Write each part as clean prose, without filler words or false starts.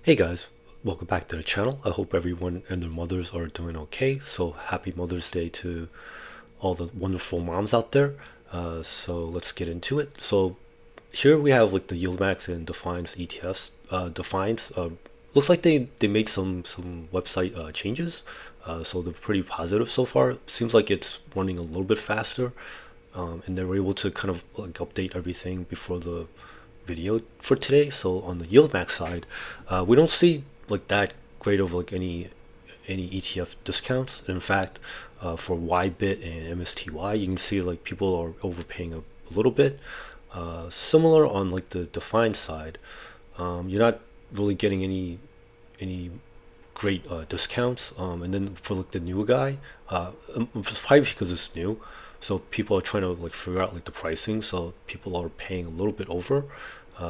Hey guys, welcome back to the channel. I hope everyone and their mothers are doing okay. So happy Mother's Day to all the wonderful moms out there. So let's get into it. So here we have like the YieldMax and Defiance ETFs. Defiance looks like they made some website changes. So they're pretty positive so far. Seems like it's running a little bit faster, and they were able to kind of like update everything before the video for today. So on the YieldMax side, we don't see like that great of like any ETF discounts. In fact, for YBIT and MSTY, you can see like people are overpaying a little bit. Similar on like the defined side, you're not really getting any great discounts. And then for like the new guy, it's probably because it's new, so people are trying to like figure out like the pricing. So people are paying a little bit over.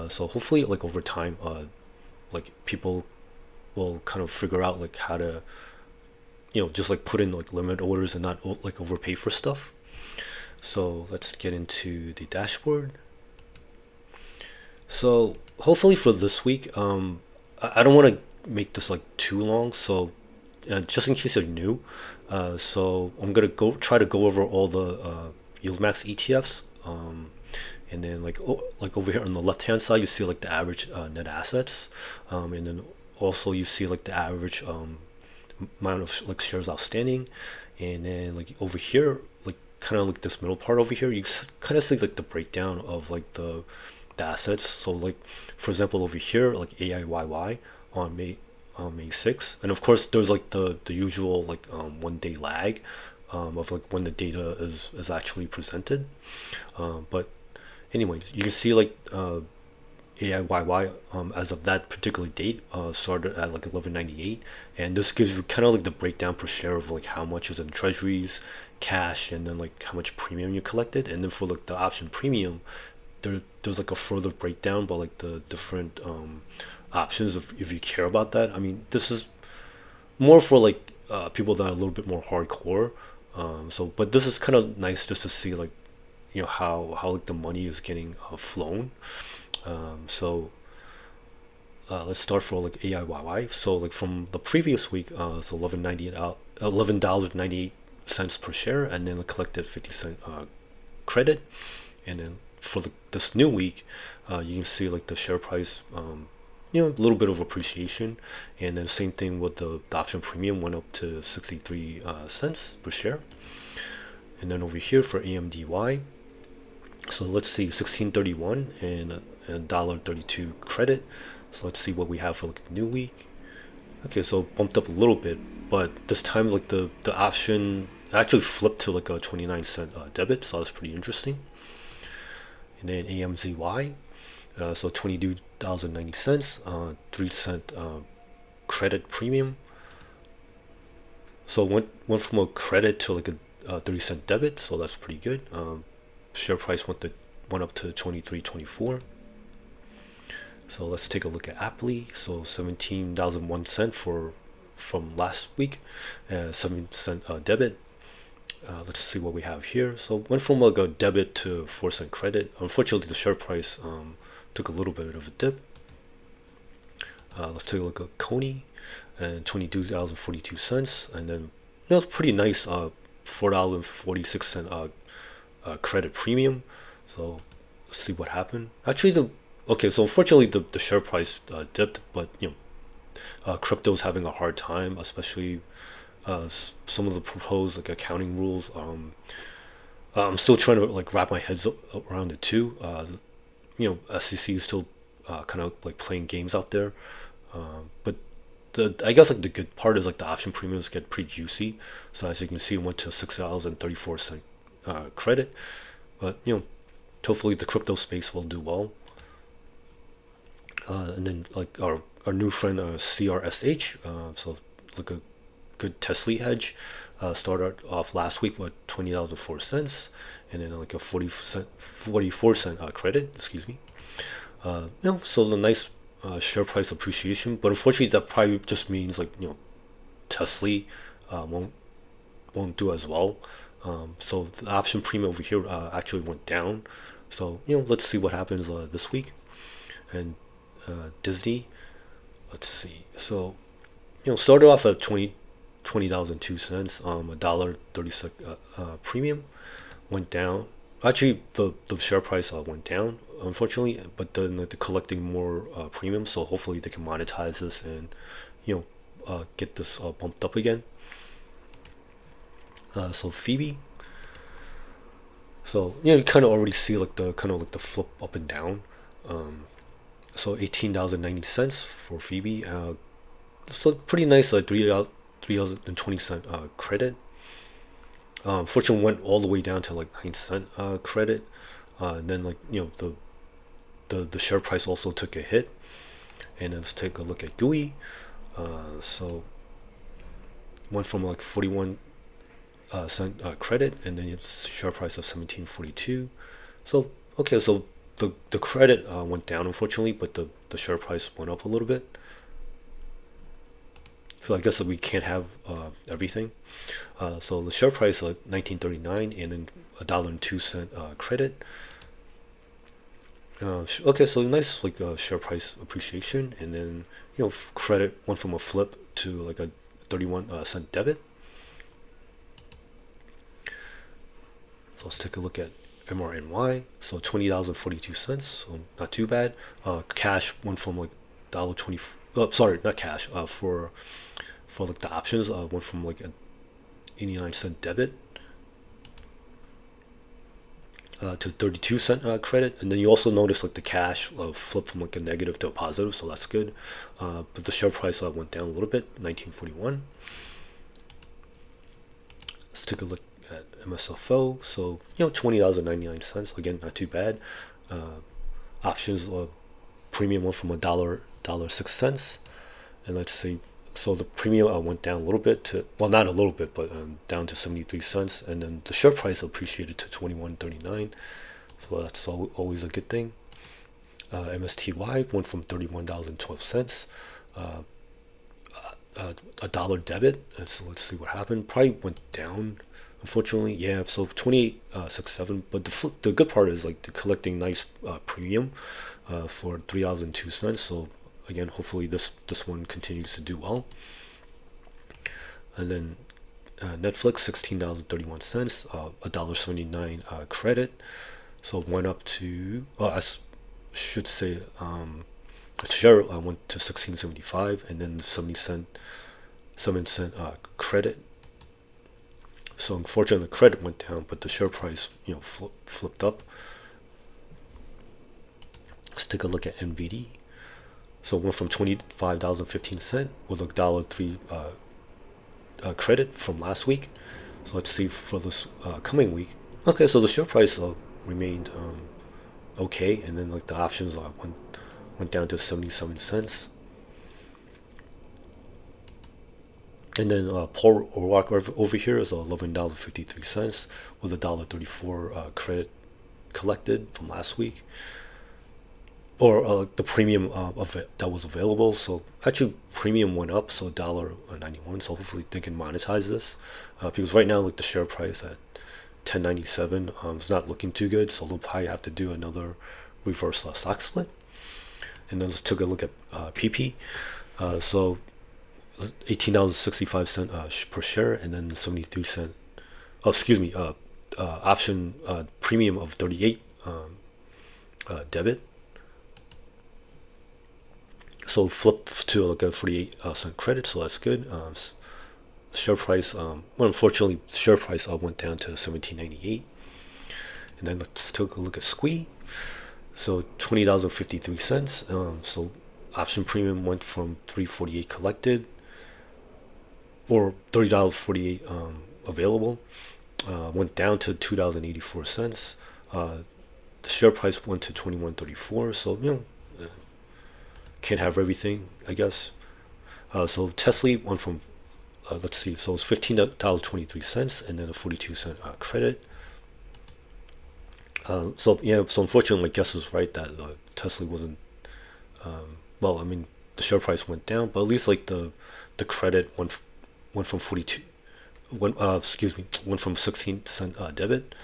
So hopefully, like over time, like people will kind of figure out like how to, just like put in like limit orders and not like overpay for stuff. So let's get into the dashboard. So hopefully for this week, I don't want to make this like too long. So just in case you're new, so I'm gonna try to go over all the YieldMax ETFs. And then like over here on the left hand side, you see like the average net assets, and then also you see like the average amount of like shares outstanding, and then like over here, like kind of like this middle part over here, you kind of see like the breakdown of like the assets. So like for example over here, like AIYY on May 6th, and of course there's like the usual like 1 day lag of like when the data is actually presented. But anyways, you can see like AIYY as of that particular date started at like 11.98, and this gives you kind of like the breakdown per share of like how much is in treasuries, cash, and then like how much premium you collected. And then for like the option premium, there's like a further breakdown about like the different options if you care about that. I mean, this is more for like people that are a little bit more hardcore. So but this is kind of nice just to see like how like the money is getting flown. So let's start for like AIYY. So like from the previous week, it's 11.98 out, $11.98 per share, and then collected 50 cent credit. And then for this new week, you can see like the share price, a little bit of appreciation, and then same thing with the option premium went up to 63 cents per share. And then over here for AMDY, so let's see 16.31 and $1.32 credit. So let's see what we have for like a new week. Okay, so bumped up a little bit, but this time like the option actually flipped to like a 29 cent debit, so that's pretty interesting. And then AMZY, so $22.90, 3 cent credit premium. So went from a credit to like a 30 cent debit, so that's pretty good. Share price went up to 23.24. So let's take a look at APLY. So 17,001 cent from last week, 7 cent debit. Let's see what we have here. So went from like a debit to 4 cent credit. Unfortunately, the share price took a little bit of a dip. Let's take a look at CONY and 22,042 cents, and then it's pretty nice. $4.46 credit premium. So let's see what happened. Actually, so unfortunately the share price dipped, but crypto's having a hard time, especially some of the proposed like accounting rules. I'm still trying to like wrap my head around it too. SEC is still kind of like playing games out there, but I guess like the good part is like the option premiums get pretty juicy. So as you can see, it went to $6.34 credit, but hopefully the crypto space will do well. And then like our new friend CRSH, so like a good TSLY hedge, started off last week with $20.04, and then like a 44 cent credit. Excuse me. So the nice share price appreciation, but unfortunately that probably just means like TSLY won't do as well. So the option premium over here actually went down. So let's see what happens this week. And Disney, let's see. So started off at 20,002 cents. $1.36 premium went down. Actually, the share price went down, unfortunately, but then they're collecting more premium, so hopefully they can monetize this and get this bumped up again. So Phoebe. So you kind of already see like the flip up and down. So $18.90 for Phoebe. So pretty nice, like $3.20 credit. Fortune went all the way down to like 9 cent credit. And then like the share price also took a hit. And then let's take a look at GOOY. So went from like 41 cent credit, and then its share price of 17.42. So okay, so the credit went down unfortunately, but the share price went up a little bit. So I guess that we can't have everything. So the share price like 19.39, and then $1.02 credit. Okay, so nice like share price appreciation, and then credit went from a flip to like a 31 cent debit. So let's take a look at MRNY. So $20.42, so not too bad. Cash went from like $1.20. Sorry, not cash. For like the options, went from like a 89-cent debit to 32-cent credit, and then you also notice like the cash flipped from like a negative to a positive, so that's good. But the share price went down a little bit, 19.41. Let's take a look at MSFO. So $20.99, again not too bad. Options premium went from $1.06, and let's see. So the premium went down a little bit to, well, not a little bit, but down to 73 cents, and then the share price appreciated to 21.39. So that's always a good thing. MSTY went from $31.12. A dollar debit. So let's see what happened. Probably went down, unfortunately. Yeah, so 28.67. But the good part is like they're collecting nice premium for $3.02. So again, hopefully this one continues to do well. And then Netflix, $16.31, $1.79 credit. So it went up to, well, I should say, share went to 16.75, and then the 7 cent credit. So unfortunately the credit went down, but the share price flipped up. Let's take a look at NVD. So it went from $25.15 with a $1.03 credit from last week. So let's see for this coming week. Okay, so the share price remained okay, and then like the options went down to 77 cents. And then OARK over here is $11.53 with a $1.34 credit collected from last week, or the premium of it that was available. So actually premium went up, so $1.91. So hopefully they can monetize this, because right now like the share price at 10.97 is not looking too good. So they'll probably have to do another reverse stock split. And then let's take a look at PP. So $18.65 per share, and then 73 cent. Oh, excuse me. Option premium of 38 debit. So flipped to like a 48 cent credit, so that's good. Share price, well, unfortunately, share price went down to 17.98. And then let's take a look at SQUEE. So $20.53. So option premium went from $3.48 collected, or $30.48 available. Went down to $2.84. The share price went to 21.34. So can't have everything, I guess. So TSLY went from let's see, so it's $15.23, and then a 42-cent credit. So unfortunately, my guess was right that TSLY wasn't. Well, I mean, the share price went down, but at least like the credit went from 42. Went from 16-cent debit.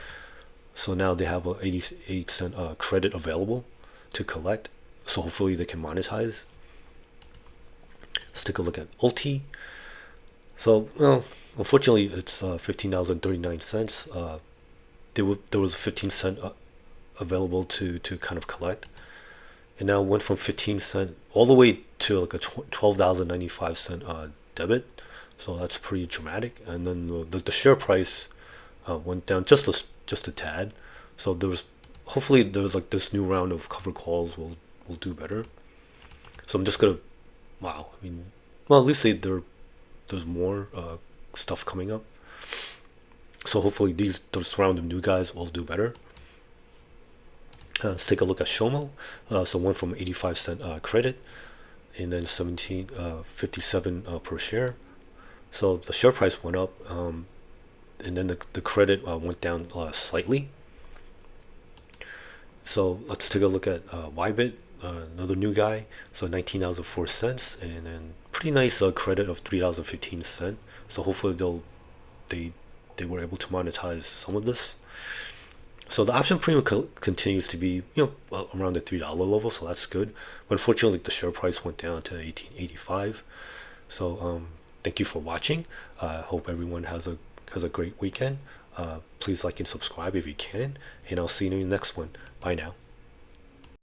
So now they have a 88-cent credit available to collect. So hopefully they can monetize. take a look at ULTY. So, well, unfortunately, it's $15.39. There was a 15 cent available to kind of collect, and now went from 15 cent all the way to like a $12.95 debit. So that's pretty dramatic. And then the share price went down just a tad. So hopefully there's like this new round of cover calls will do better. So I'm just gonna, wow. I mean, well, at least there's more stuff coming up. So hopefully this round of new guys will do better. Let's take a look at SHOMO. So went from 85 cent credit, and then 17.57 per share. So the share price went up, and then the credit went down slightly. So let's take a look at YBIT, another new guy. So $19.04, and then pretty nice credit of $3.15. So hopefully they were able to monetize some of this. So the option premium continues to be around the $3 level, so that's good. But unfortunately, the share price went down to 18.85. So thank you for watching. Hope everyone has a great weekend. Please like and subscribe if you can, and I'll see you in the next one. Bye now.